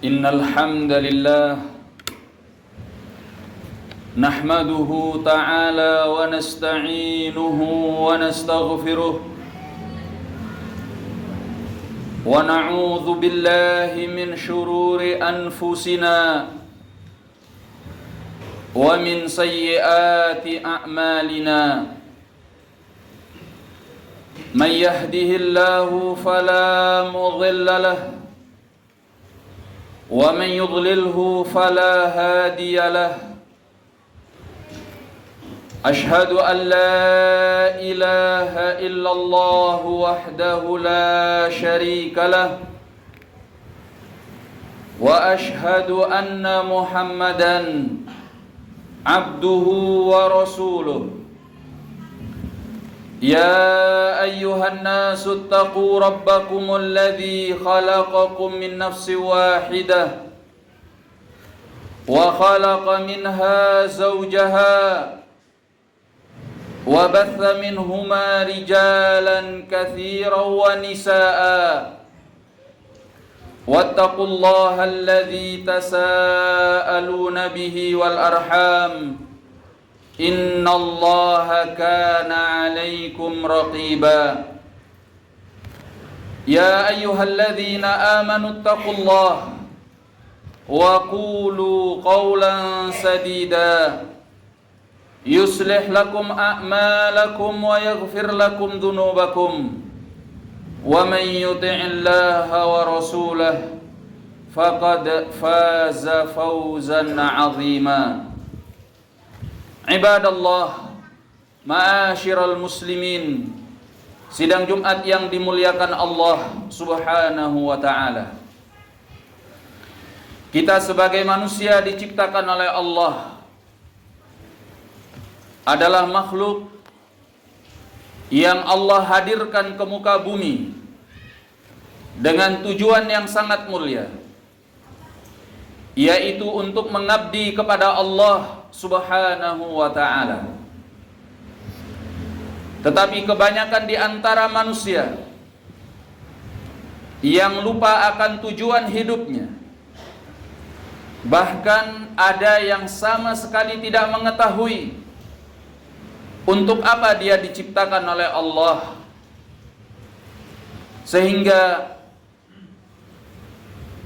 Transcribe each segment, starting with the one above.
إن الحمد لله نحمده تعالى ونستعينه ونستغفره ونعوذ بالله من شرور أنفسنا ومن سيئات أعمالنا من يهده الله فلا مضل له ومن يضلله فلا هادي له أشهد أن لا إله إلا الله وحده لا شريك له وأشهد أن محمدا عبده ورسوله يا أيها الناس اتقوا ربكم الذي خلقكم من نفس واحدة وخلق منها زوجها وبث منهما رجالا كثيرا ونساء واتقوا الله الذي تساءلون به والأرحام إن الله كان عليكم رقيبا يا أيها الذين آمنوا اتقوا الله وقولوا قولا سديدا يصلح لكم أعمالكم ويغفر لكم ذنوبكم ومن يطع الله ورسوله فقد فاز فوزا عظيما Ibadallah, ma'asyiral muslimin, sidang Jumat yang dimuliakan Allah subhanahu wa ta'ala. Kita sebagai manusia diciptakan oleh Allah adalah makhluk yang Allah hadirkan ke muka bumi dengan tujuan yang sangat mulia, yaitu untuk mengabdi kepada Allah subhanahu wa ta'ala. Tetapi kebanyakan di antara manusia yang lupa akan tujuan hidupnya, bahkan ada yang sama sekali tidak mengetahui untuk apa dia diciptakan oleh Allah, sehingga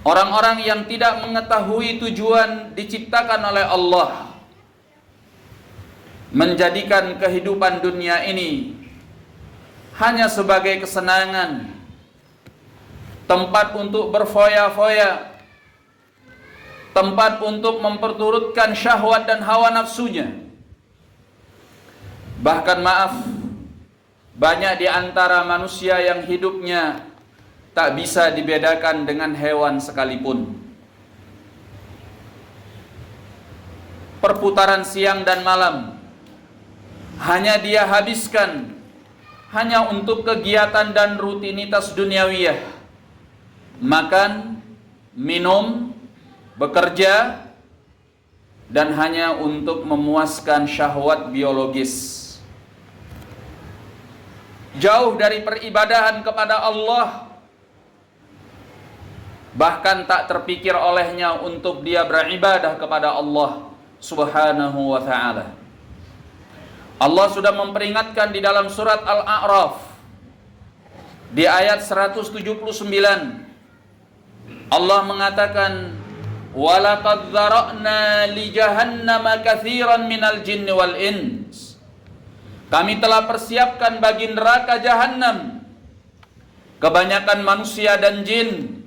orang-orang yang tidak mengetahui tujuan diciptakan oleh Allah menjadikan kehidupan dunia ini hanya sebagai kesenangan, tempat untuk berfoya-foya, tempat untuk memperturutkan syahwat dan hawa nafsunya. Bahkan maaf, banyak di antara manusia yang hidupnya tak bisa dibedakan dengan hewan sekalipun. Perputaran siang dan malam hanya dia habiskan hanya untuk kegiatan dan rutinitas duniawiyah, makan, minum, bekerja, dan hanya untuk memuaskan syahwat biologis. Jauh dari peribadahan kepada Allah, bahkan tak terpikir olehnya untuk dia beribadah kepada Allah subhanahu wa ta'ala. Allah sudah memperingatkan di dalam surat Al-A'raf di ayat 179. Allah mengatakan, "Walaqad dzara'na li jahannama katsiran minal jinni wal ins." Kami telah persiapkan bagi neraka jahanam kebanyakan manusia dan jin.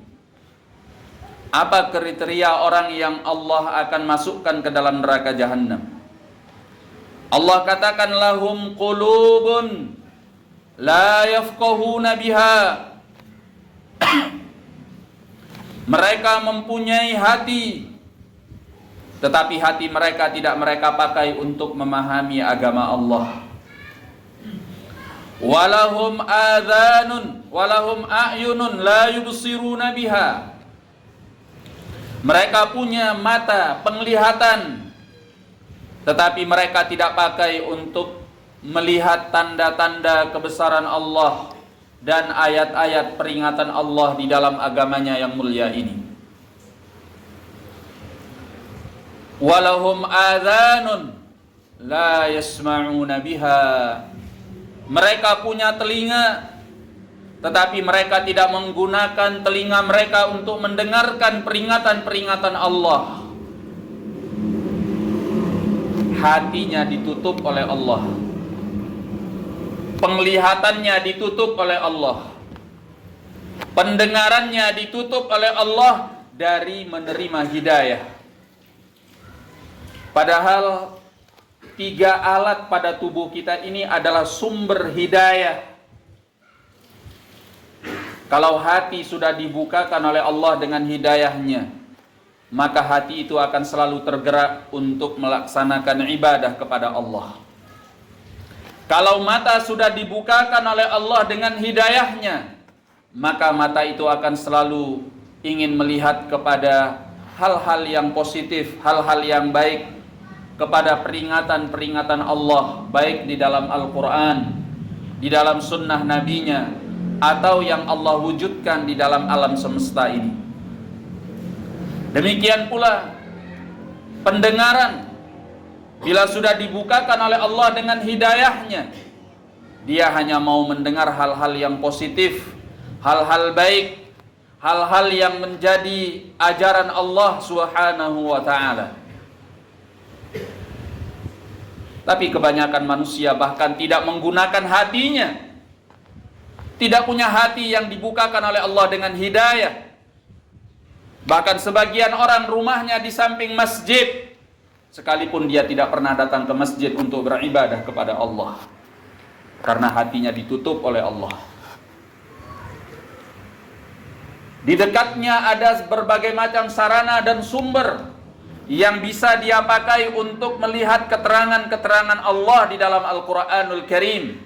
Apa kriteria orang yang Allah akan masukkan ke dalam neraka jahanam? Allah katakan, lahum qulubun la yafqahuna biha. Mereka mempunyai hati, tetapi hati mereka tidak mereka pakai untuk memahami agama Allah. Walahum adhanun walahum a'yunun la yubsiruna biha. Mereka punya mata penglihatan, tetapi mereka tidak pakai untuk melihat tanda-tanda kebesaran Allah dan ayat-ayat peringatan Allah di dalam agamanya yang mulia ini. walahum adhanun la yasma'una biha. Mereka punya telinga, tetapi mereka tidak menggunakan telinga mereka untuk mendengarkan peringatan-peringatan Allah. Hatinya ditutup oleh Allah, penglihatannya ditutup oleh Allah, pendengarannya ditutup oleh Allah dari menerima hidayah. Padahal 3 alat pada tubuh kita ini adalah sumber hidayah. Kalau hati sudah dibukakan oleh Allah dengan hidayahnya, maka hati itu akan selalu tergerak untuk melaksanakan ibadah kepada Allah. Kalau mata sudah dibukakan oleh Allah dengan hidayahnya, maka mata itu akan selalu ingin melihat kepada hal-hal yang positif, hal-hal yang baik, kepada peringatan-peringatan Allah, baik di dalam Al-Quran, di dalam sunnah nabinya, atau yang Allah wujudkan di dalam alam semesta ini. Demikian pula pendengaran, bila sudah dibukakan oleh Allah dengan hidayahnya, dia hanya mau mendengar hal-hal yang positif, hal-hal baik, hal-hal yang menjadi ajaran Allah Subhanahu wa ta'ala. Tapi kebanyakan manusia bahkan tidak menggunakan hatinya, tidak punya hati yang dibukakan oleh Allah dengan hidayah. Bahkan sebagian orang rumahnya di samping masjid, sekalipun dia tidak pernah datang ke masjid untuk beribadah kepada Allah, karena hatinya ditutup oleh Allah. Di dekatnya ada berbagai macam sarana dan sumber yang bisa dia pakai untuk melihat keterangan-keterangan Allah di dalam Al-Quranul Karim,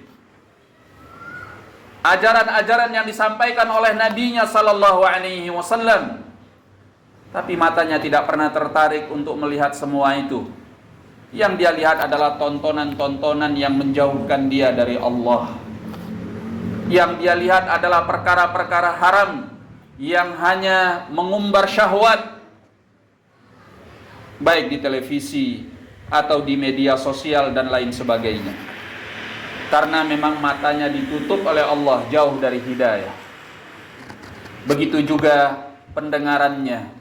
ajaran-ajaran yang disampaikan oleh Nabi-Nya Sallallahu Alaihi Wasallam. Tapi matanya tidak pernah tertarik untuk melihat semua itu. Yang dia lihat adalah tontonan-tontonan yang menjauhkan dia dari Allah. Yang dia lihat adalah perkara-perkara haram yang hanya mengumbar syahwat, baik di televisi atau di media sosial dan lain sebagainya. Karena memang matanya ditutup oleh Allah, jauh dari hidayah. Begitu juga pendengarannya.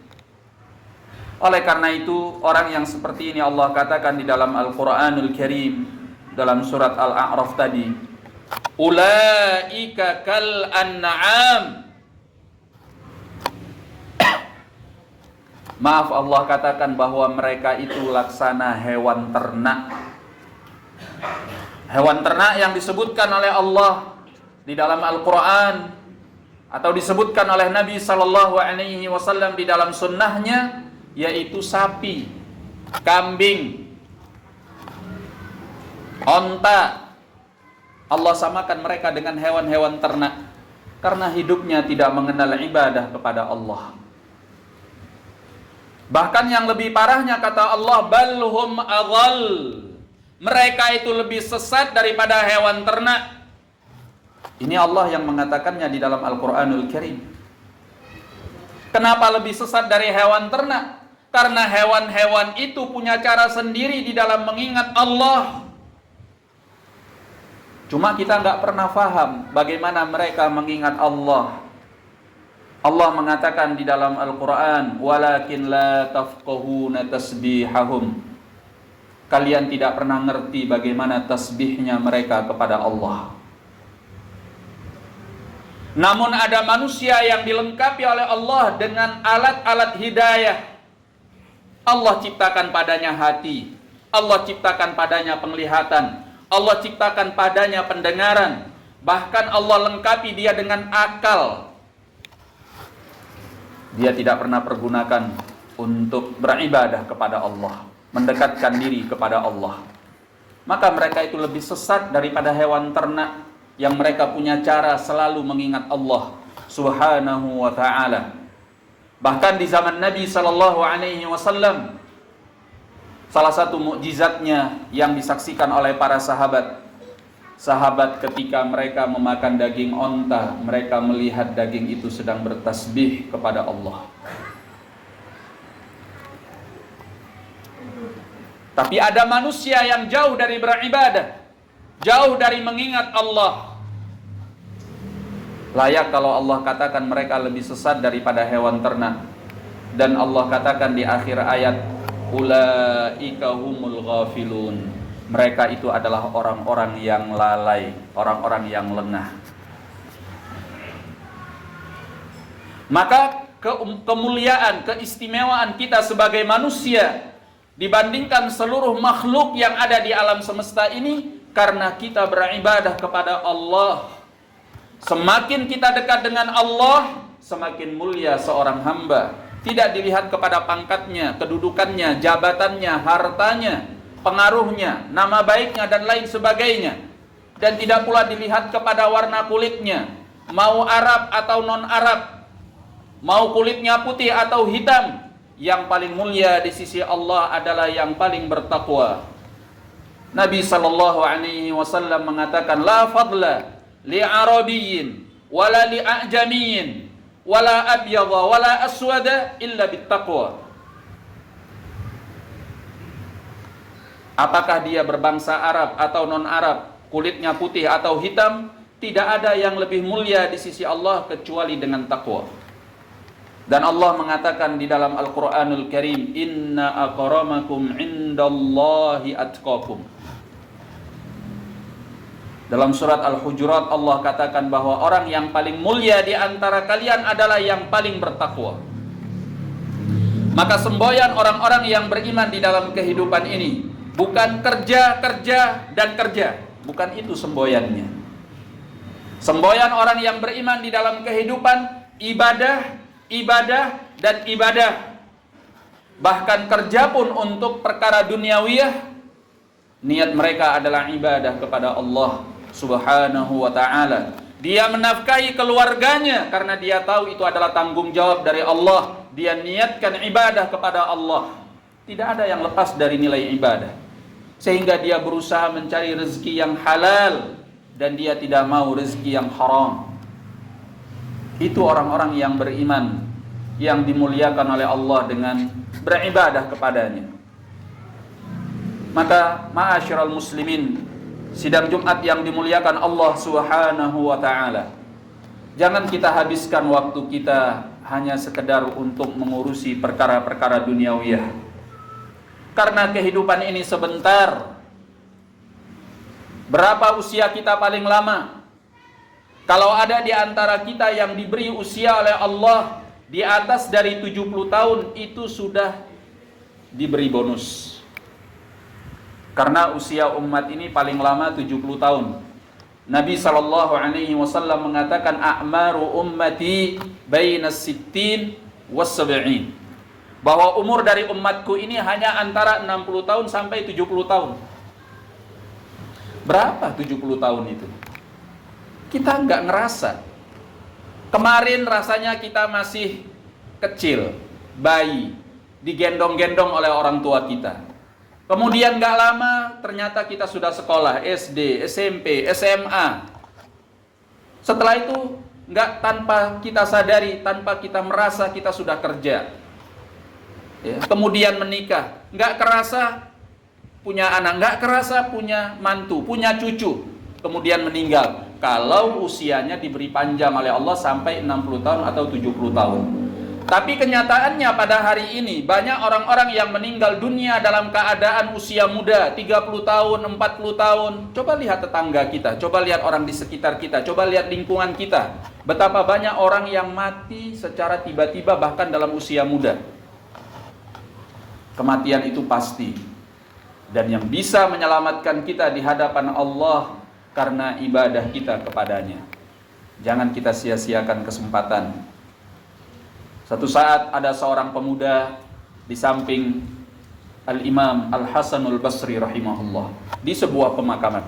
Oleh karena itu, orang yang seperti ini Allah katakan di dalam Al-Quranul Karim, dalam surat Al-A'raf tadi, ulaika kal an'am. Maaf, Allah katakan bahwa mereka itu laksana hewan ternak. Hewan ternak yang disebutkan oleh Allah di dalam Al-Quran, atau disebutkan oleh Nabi Sallallahu Alaihi Wasallam di dalam sunnahnya, yaitu sapi, kambing, onta. Allah samakan mereka dengan hewan-hewan ternak karena hidupnya tidak mengenal ibadah kepada Allah. Bahkan yang lebih parahnya, kata Allah, balhum adhal, mereka itu lebih sesat daripada hewan ternak. Ini Allah yang mengatakannya di dalam Al-Quranul Karim. Kenapa lebih sesat dari hewan ternak? Karena hewan-hewan itu punya cara sendiri di dalam mengingat Allah. Cuma kita nggak pernah paham bagaimana mereka mengingat Allah. Allah mengatakan di dalam Al-Quran, walakin la tafqahuna tasbihahum. Kalian tidak pernah ngerti bagaimana tasbihnya mereka kepada Allah. Namun ada manusia yang dilengkapi oleh Allah dengan alat-alat hidayah. Allah ciptakan padanya hati, Allah ciptakan padanya penglihatan, Allah ciptakan padanya pendengaran, bahkan Allah lengkapi dia dengan akal. Dia tidak pernah pergunakan untuk beribadah kepada Allah, mendekatkan diri kepada Allah. Maka mereka itu lebih sesat daripada hewan ternak yang mereka punya cara selalu mengingat Allah Subhanahu wa ta'ala. Bahkan di zaman Nabi Sallallahu Alaihi Wasallam, salah satu mukjizatnya yang disaksikan oleh para sahabat ketika mereka memakan daging onta, mereka melihat daging itu sedang bertasbih kepada Allah. Tapi ada manusia yang jauh dari beribadah, jauh dari mengingat Allah. Layak kalau Allah katakan mereka lebih sesat daripada hewan ternak. Dan Allah katakan di akhir ayat, ulaika humul ghafilun. Mereka itu adalah orang-orang yang lalai, orang-orang yang lengah. Maka kemuliaan, keistimewaan kita sebagai manusia dibandingkan seluruh makhluk yang ada di alam semesta ini karena kita beribadah kepada Allah. Semakin kita dekat dengan Allah, semakin mulia seorang hamba. Tidak dilihat kepada pangkatnya, kedudukannya, jabatannya, hartanya, pengaruhnya, nama baiknya, dan lain sebagainya. Dan tidak pula dilihat kepada warna kulitnya, mau Arab atau non-Arab, mau kulitnya putih atau hitam. Yang paling mulia di sisi Allah adalah yang paling bertakwa. Nabi SAW mengatakan, la fadla li arabiyyin wala li a'jamiyyin wala abyadha wala aswada illa bittaqwa. Apakah dia berbangsa Arab atau non-Arab, kulitnya putih atau hitam, tidak ada yang lebih mulia di sisi Allah kecuali dengan takwa. Dan Allah mengatakan di dalam Al-Quranul Karim, inna akramakum indallahi atqakum. Dalam surat Al-Hujurat Allah katakan bahwa orang yang paling mulia di antara kalian adalah yang paling bertakwa. Maka semboyan orang-orang yang beriman di dalam kehidupan ini bukan kerja, kerja, dan kerja. Bukan itu semboyannya. Semboyan orang yang beriman di dalam kehidupan ibadah, ibadah, dan ibadah. Bahkan kerja pun untuk perkara duniawiyah, niat mereka adalah ibadah kepada Allah Subhanahu wa ta'ala. Dia menafkahi keluarganya karena dia tahu itu adalah tanggung jawab dari Allah. Dia niatkan ibadah kepada Allah. Tidak ada yang lepas dari nilai ibadah. Sehingga dia berusaha mencari rezeki yang halal dan dia tidak mau rezeki yang haram. Itu orang-orang yang beriman, yang dimuliakan oleh Allah dengan beribadah kepadanya. Maka ma'asyiral muslimin, sidang Jumat yang dimuliakan Allah Subhanahu wa ta'ala, jangan kita habiskan waktu kita hanya sekedar untuk mengurusi perkara-perkara duniawiyah. Karena kehidupan ini sebentar. Berapa usia kita paling lama? Kalau ada di antara kita yang diberi usia oleh Allah di atas dari 70 tahun, itu sudah diberi bonus. Karena usia umat ini paling lama 70 tahun. Nabi SAW mengatakan, a'maru ummati bainas sittin was sab'in. Bahwa umur dari umatku ini hanya antara 60 tahun sampai 70 tahun. Berapa 70 tahun itu? Kita nggak ngerasa. Kemarin rasanya kita masih kecil, bayi, digendong-gendong oleh orang tua kita. Kemudian nggak lama ternyata kita sudah sekolah SD, SMP, SMA. Setelah itu nggak, tanpa kita sadari, tanpa kita merasa kita sudah kerja. Ya. Kemudian menikah, nggak kerasa punya anak, nggak kerasa punya mantu, punya cucu. Kemudian meninggal. Kalau usianya diberi panjang oleh Allah sampai 60 tahun atau 70 tahun. Tapi kenyataannya pada hari ini banyak orang-orang yang meninggal dunia dalam keadaan usia muda, 30 tahun, 40 tahun. Coba lihat tetangga kita, coba lihat orang di sekitar kita, coba lihat lingkungan kita. Betapa banyak orang yang mati secara tiba-tiba bahkan dalam usia muda. Kematian itu pasti. Dan yang bisa menyelamatkan kita di hadapan Allah karena ibadah kita kepadanya. Jangan kita sia-siakan kesempatan. Satu saat ada seorang pemuda di samping Al-Imam Al-Hasanul Basri rahimahullah di sebuah pemakaman.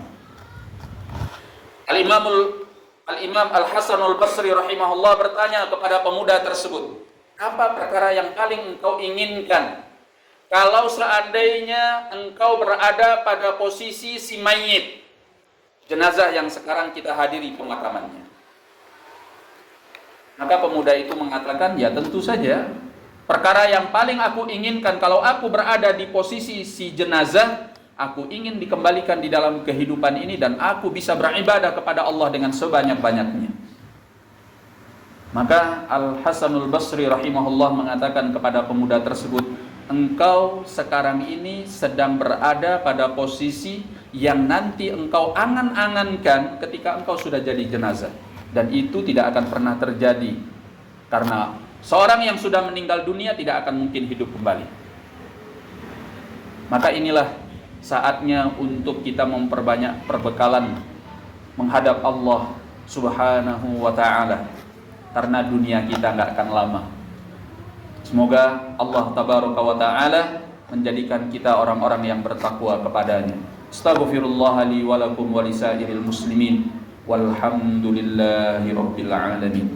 Al-Imam Al-Hasanul Basri rahimahullah bertanya kepada pemuda tersebut, apa perkara yang paling engkau inginkan kalau seandainya engkau berada pada posisi si mayit, jenazah yang sekarang kita hadiri pemakamannya? Maka pemuda itu mengatakan, ya tentu saja Perkara yang paling aku inginkan kalau aku berada di posisi si jenazah, aku ingin dikembalikan di dalam kehidupan ini dan aku bisa beribadah kepada Allah dengan sebanyak-banyaknya. Maka Al-Hasanul Basri rahimahullah mengatakan kepada pemuda tersebut, engkau sekarang ini sedang berada pada posisi yang nanti engkau angan-angankan ketika engkau sudah jadi jenazah. Dan itu tidak akan pernah terjadi, karena seorang yang sudah meninggal dunia tidak akan mungkin hidup kembali. Maka inilah saatnya untuk kita memperbanyak perbekalan menghadap Allah Subhanahu wa ta'ala, karena dunia kita nggak akan lama. Semoga Allah Tabaraka wa ta'ala menjadikan kita orang-orang yang bertakwa kepadanya. Astaghfirullah li wa lakum wa lisairil muslimin walhamdulillahi rabbil alamin.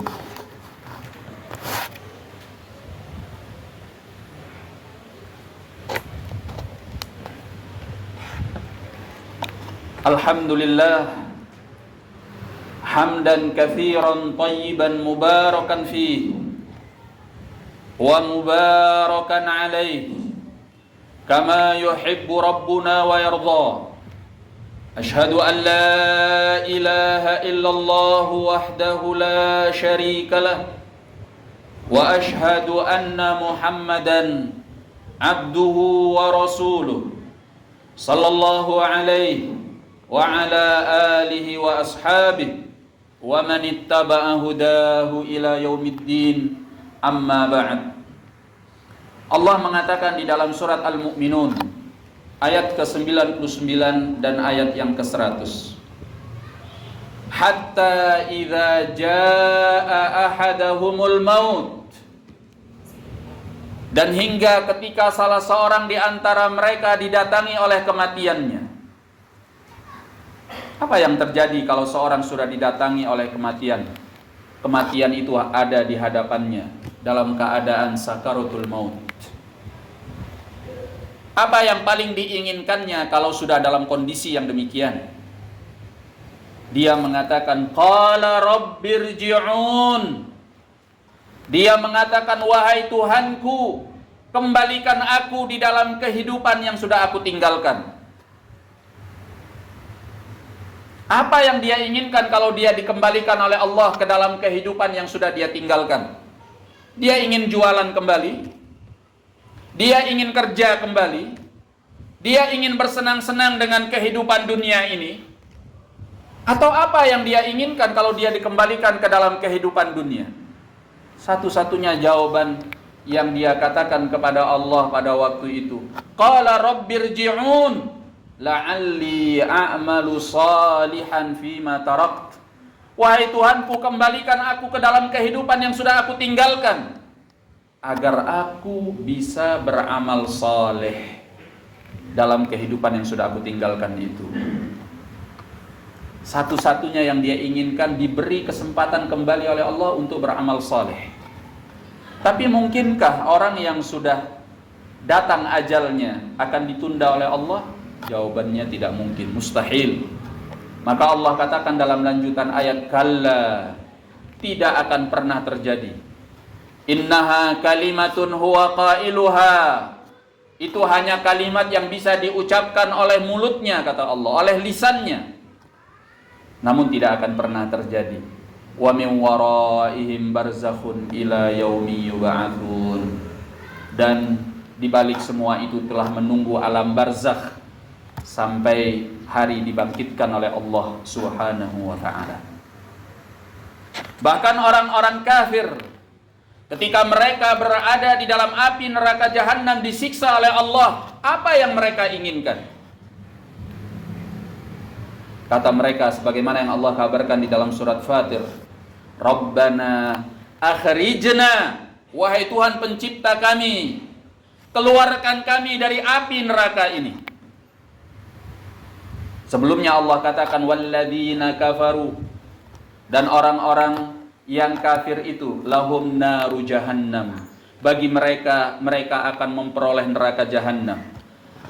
Alhamdulillah hamdan katsiran tayyiban mubarakan fihi wa mubarakan alaihi kama yuhibbu rabbuna wa yarda. Ashhadu an la ilaha illallah wahdahu la syarika lah wa ashhadu anna Muhammadan abduhu wa rasuluh sallallahu alaihi wa ala alihi wa ashabihi wa man ittaba'a hudahu ila yaumiddin. Amma ba'd. Allah mengatakan di dalam surat Al-Mu'minun ayat ke-99 dan ayat yang ke-100. Hatta idza jaa ahadahumul maut, dan hingga ketika salah seorang di antara mereka didatangi oleh kematiannya. Apa yang terjadi kalau seorang sudah didatangi oleh kematian? Kematian itu ada di hadapannya dalam keadaan sakaratul maut. Apa yang paling diinginkannya kalau sudah dalam kondisi yang demikian? Dia mengatakan, qala rabbirji'un. Dia mengatakan, wahai Tuhanku, kembalikan aku di dalam kehidupan yang sudah aku tinggalkan. Apa yang dia inginkan kalau dia dikembalikan oleh Allah ke dalam kehidupan yang sudah dia tinggalkan? Dia ingin jualan kembali, dia ingin kerja kembali, dia ingin bersenang-senang dengan kehidupan dunia ini, atau apa yang dia inginkan kalau dia dikembalikan ke dalam kehidupan dunia? Satu-satunya jawaban yang dia katakan kepada Allah pada waktu itu, qala rabbirji'un la'alli a'malu salihan fima tarakt. Wahai Tuhanku, kembalikan aku ke dalam kehidupan yang sudah aku tinggalkan, agar aku bisa beramal saleh dalam kehidupan yang sudah aku tinggalkan itu. Satu-satunya yang dia inginkan diberi kesempatan kembali oleh Allah untuk beramal saleh. Tapi mungkinkah orang yang sudah datang ajalnya akan ditunda oleh Allah? Jawabannya tidak mungkin, mustahil. Maka Allah katakan dalam lanjutan ayat, kalla, tidak akan pernah terjadi. Innaha kalimatun huwa qailuha. Itu hanya kalimat yang bisa diucapkan oleh mulutnya, kata Allah, oleh lisannya. Namun tidak akan pernah terjadi. Wa min waraihim barzakhun ila yaumi yub'atsun. Dan di balik semua itu telah menunggu alam barzakh sampai hari dibangkitkan oleh Allah Subhanahu wa ta'ala. Bahkan orang-orang kafir, ketika mereka berada di dalam api neraka jahanam disiksa oleh Allah, apa yang mereka inginkan? Kata mereka sebagaimana yang Allah kabarkan di dalam surat Fatir, Rabbana akhrijna, wahai Tuhan pencipta kami, keluarkan kami dari api neraka ini. Sebelumnya Allah katakan walladzina kafaru, dan orang-orang yang kafir itu lahum naru jahannam, bagi mereka akan memperoleh neraka jahannam.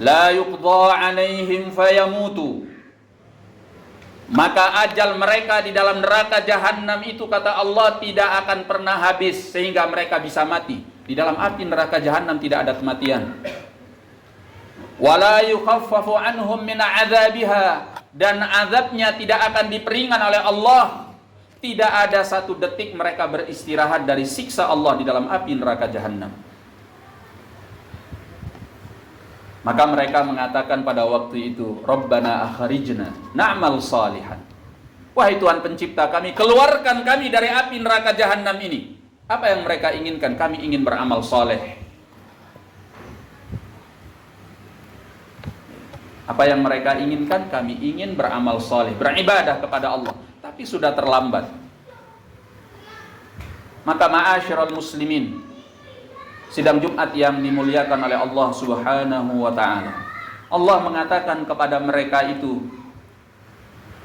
La yuqda alaihim fayamutu, maka ajal mereka di dalam neraka jahannam itu, kata Allah, tidak akan pernah habis sehingga mereka bisa mati. Di dalam api neraka jahanam tidak ada kematian. Wala yukhaffafu anhum min adzabiha, dan azabnya tidak akan diperingan oleh Allah. Tidak ada satu detik mereka beristirahat dari siksa Allah di dalam api neraka jahanam. Maka mereka mengatakan pada waktu itu, Rabbana akhrijna na'mal salihan. Wahai Tuhan pencipta kami, keluarkan kami dari api neraka jahanam ini. Apa yang mereka inginkan? Kami ingin beramal saleh. Apa yang mereka inginkan? Kami ingin beramal saleh, beribadah kepada Allah. Tapi sudah terlambat. Maka ma'asyiral muslimin, sidang Jumat yang dimuliakan oleh Allah Subhanahu wa ta'ala, Allah mengatakan kepada mereka itu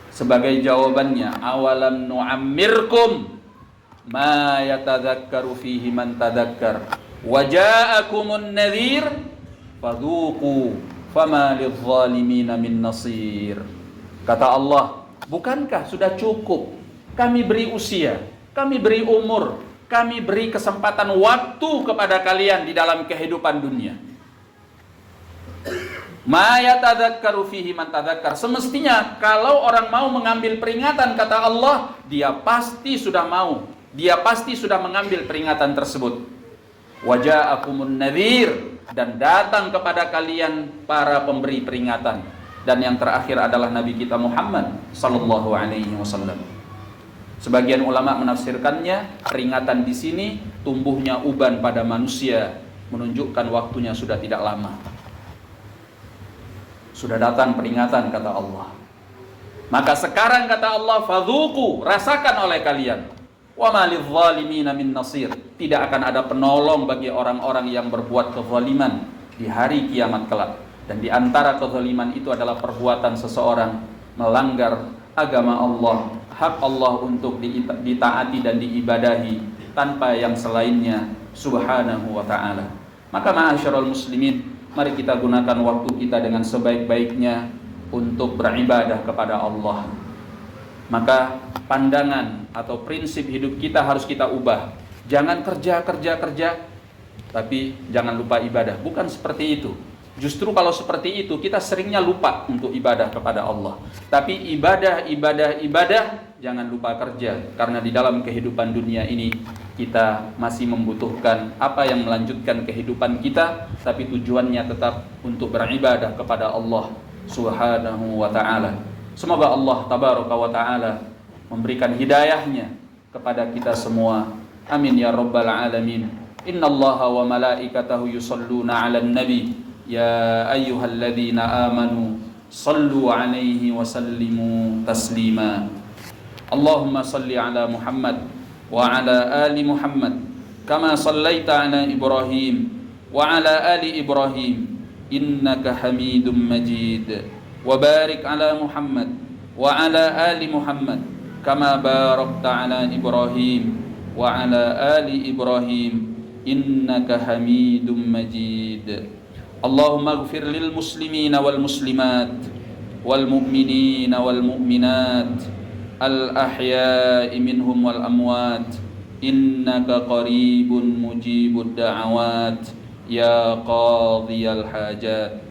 sebagai jawabannya, awalam nu'ammirkum ma yatadzakkaru fihi man tadzakkar wa ja'akumun nadhir fadhuqu fama lidh-dhalimina min nasir. Kata Allah, bukankah sudah cukup kami beri usia, kami beri umur, kami beri kesempatan waktu kepada kalian di dalam kehidupan dunia. Ma yatadzakkaru fihi man tadzakkar. Semestinya kalau orang mau mengambil peringatan, kata Allah, dia pasti sudah mau, dia pasti sudah mengambil peringatan tersebut. Waja'akumun nadhir, dan datang kepada kalian para pemberi peringatan. Dan yang terakhir adalah Nabi kita Muhammad sallallahu alaihi wasallam. Sebagian ulama menafsirkannya, peringatan di sini tumbuhnya uban pada manusia, menunjukkan waktunya sudah tidak lama. Sudah datang peringatan, kata Allah. Maka sekarang, kata Allah, fadhuqu, rasakan oleh kalian. Wa ma lidh-dhalimina min nasir. Tidak akan ada penolong bagi orang-orang yang berbuat kezaliman di hari kiamat kelak. Dan di antara kezaliman itu adalah perbuatan seseorang melanggar agama Allah, hak Allah untuk ditaati dan diibadahi tanpa yang selainnya subhanahu wa ta'ala. Maka ma'asyiral muslimin, mari kita gunakan waktu kita dengan sebaik-baiknya untuk beribadah kepada Allah. Maka pandangan atau prinsip hidup kita harus kita ubah. Jangan kerja, tapi jangan lupa ibadah. Bukan seperti itu. Justru kalau seperti itu, kita seringnya lupa untuk ibadah kepada Allah. Tapi ibadah, jangan lupa kerja. Karena di dalam kehidupan dunia ini, kita masih membutuhkan apa yang melanjutkan kehidupan kita, tapi tujuannya tetap untuk beribadah kepada Allah Subhanahu wa ta'ala. Semoga Allah Tabaraka wa ta'ala memberikan hidayahnya kepada kita semua. Amin ya rabbal alamin. Inna Allaha wa malaikatahu yusalluna ala nabi. Ya ayyuhalladzina amanu sallu alaihi wa sallimu taslima. Allahumma salli ala Muhammad wa ala ali Muhammad kama sallaita ala Ibrahim wa ala ali Ibrahim innaka Hamidum Majid. Wa barik ala Muhammad wa ala ali Muhammad kama barakta ala Ibrahim wa ala ali Ibrahim innaka Hamidum Majid. Allahumma ighfir lil muslimina wal muslimat wal mu'minina wal mu'minat al ahya'i minhum wal amwat innaka qaribun mujibud da'awat ya qadhiyal hajat.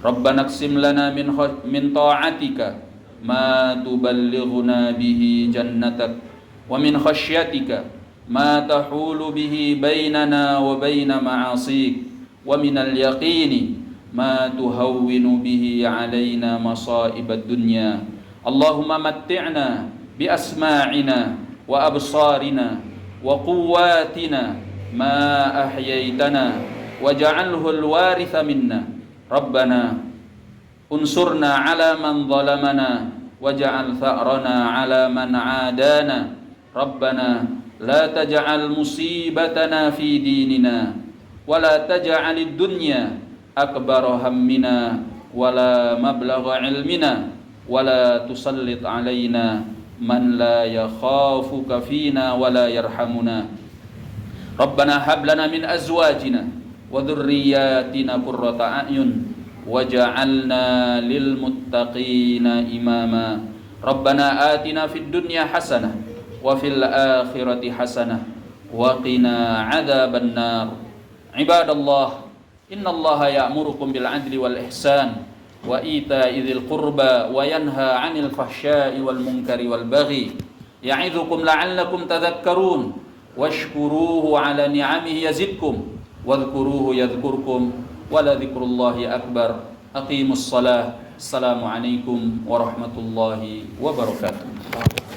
Rabbana aqsim lana min ta'atika ma tuballighuna bihi jannatak wa min khasyatika ma tahulu bihi bainana wa baina ma'asik wa minal yaqini ma tuhawwinu bihi alaina masaibad dunya. Allahumma matti'na bi asma'ina wa absarina wa quwwatina ma ahyaitana waj'alhu al-waritha minna. Rabbana unsurna ala man zalamana waj'al tha'rana ala man 'adana. Rabbana la taj'al musibatana fi dinina wala taj'alid dunya akbara hammina wala mablagha ilmina wala tusallit alaina man la yakhafuka fina wala yarhamuna. Rabbana hab lana min azwajina wa dhurriyyatina qurrata a'yun waj'alna lil muttaqina imama. Rabbana atina fid dunya hasanah wa fil akhirati hasanah wa qina adzaban nar. Ibadallah, innallaha ya'murukum bil 'adli wal ihsan wa ita'i dzil qurba wa yanha 'anil fahsya'i wal munkari wal baghi ya'idzukum la'allakum tadhakkarun washkuruhu 'ala ni'amihi yazidkum wadhkuruhu yadhkurkum wa la dzikrullahi akbar. Aqimus shalah. Assalamualaikum warahmatullahi wabarakatuh.